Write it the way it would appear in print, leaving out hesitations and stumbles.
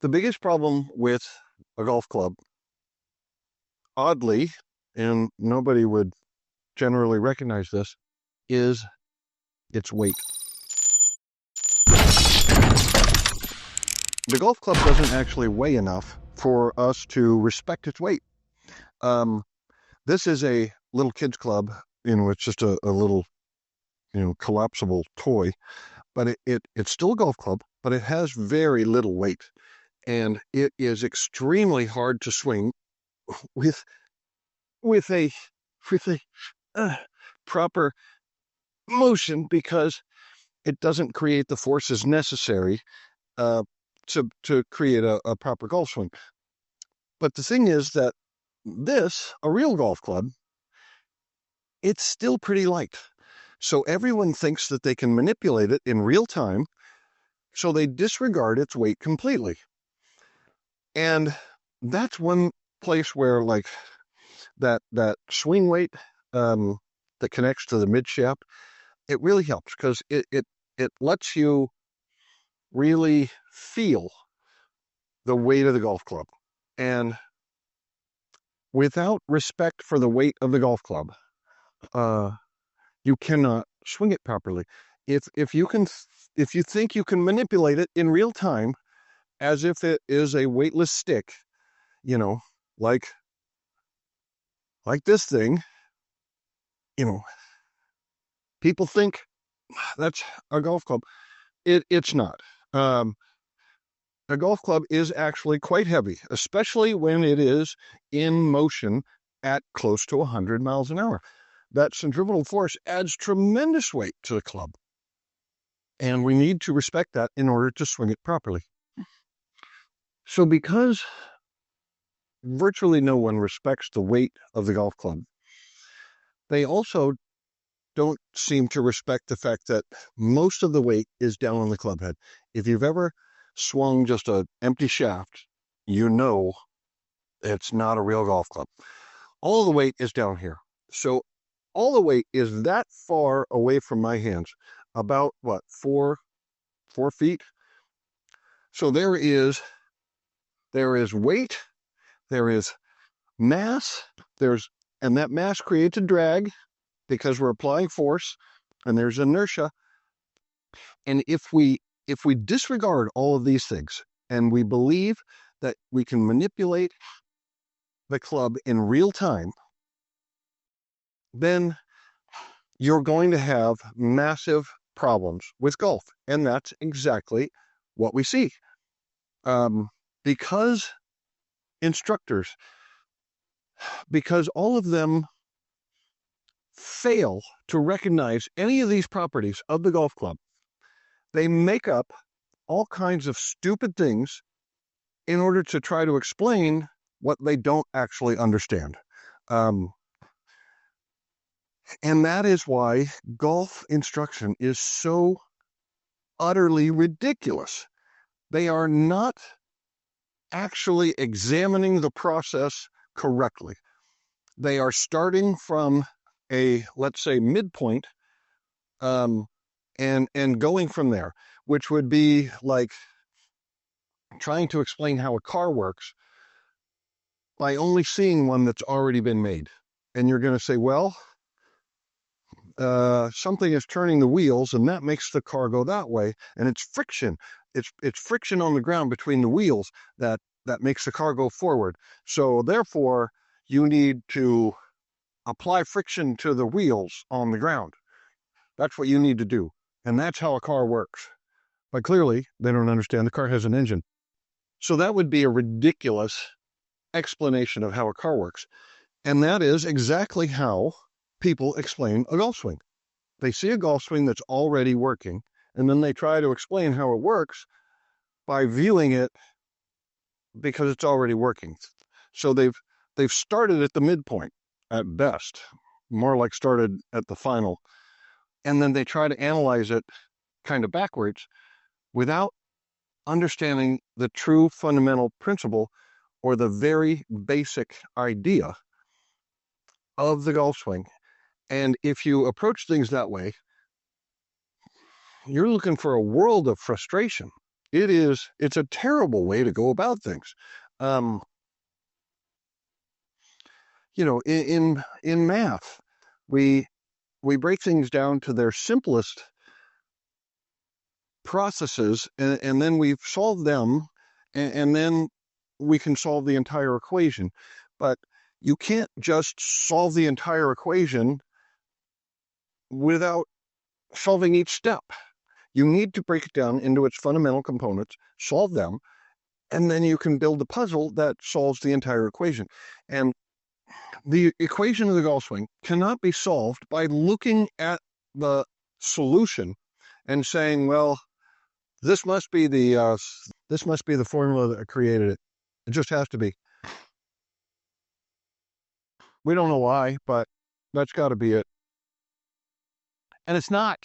The biggest problem with a golf club, oddly, and nobody would generally recognize this, is its weight. The golf club doesn't actually weigh enough for us to respect its weight. Um, this is a little kids club, it's just a little, collapsible toy, but it's still a golf club, but it has very little weight, and it is extremely hard to swing with with a with a uh, proper motion because it doesn't create the forces necessary uh, to create a proper golf swing. But the thing is that a real golf club, it's still pretty light. So everyone thinks that they can manipulate it in real time, so they disregard its weight completely. And that's one place where, like, that swing weight that connects to the mid shaft, it really helps because it lets you really feel the weight of the golf club. And without respect for the weight of the golf club, uh, you cannot swing it properly. If you can, if you think you can manipulate it in real time, as if it is a weightless stick, you know, like like this thing, you know, people think that's a golf club. It's not. Um, a golf club is actually quite heavy, especially when it is in motion at close to 100 miles an hour. That centrifugal force adds tremendous weight to the club, and we need to respect that in order to swing it properly. So, because virtually no one respects the weight of the golf club, they also don't seem to respect the fact that most of the weight is down on the club head. If you've ever swung just an empty shaft, you know it's not a real golf club. All of the weight is down here. So all the weight is that far away from my hands, about what, 4 feet? So there is weight, there is mass, and that mass creates a drag because we're applying force, and there's inertia. And if we disregard all of these things and we believe that we can manipulate the club in real time, then you're going to have massive problems with golf. And that's exactly what we see. Because instructors, because all of them fail to recognize any of these properties of the golf club, they make up all kinds of stupid things in order to try to explain what they don't actually understand. Um, and that is why golf instruction is so utterly ridiculous. They are not actually examining the process correctly. They are starting from a, let's say, midpoint, um, and going from there, which would be like trying to explain how a car works by only seeing one that's already been made. And you're going to say, well, something is turning the wheels, and that makes the car go that way, and it's friction. It's friction on the ground between the wheels that makes the car go forward. So therefore, you need to apply friction to the wheels on the ground. That's what you need to do, and that's how a car works. But clearly, they don't understand the car has an engine. So that would be a ridiculous explanation of how a car works. And that is exactly how people explain a golf swing. They see a golf swing that's already working, and then they try to explain how it works by viewing it because it's already working. So they've started at the midpoint at best, more like started at the final, and then they try to analyze it kind of backwards without understanding the true fundamental principle or the very basic idea of the golf swing. And if you approach things that way, you're looking for a world of frustration It's a terrible way to go about things. Um, in math, we we break things down to their simplest processes, and then we solve them, and then we can solve the entire equation. But you can't just solve the entire equation without solving each step. You need to break it down into its fundamental components, solve them, and then you can build the puzzle that solves the entire equation. And the equation of the golf swing cannot be solved by looking at the solution and saying, well, this must be the formula that created it. It just has to be. We don't know why, but that's got to be it. And it's not.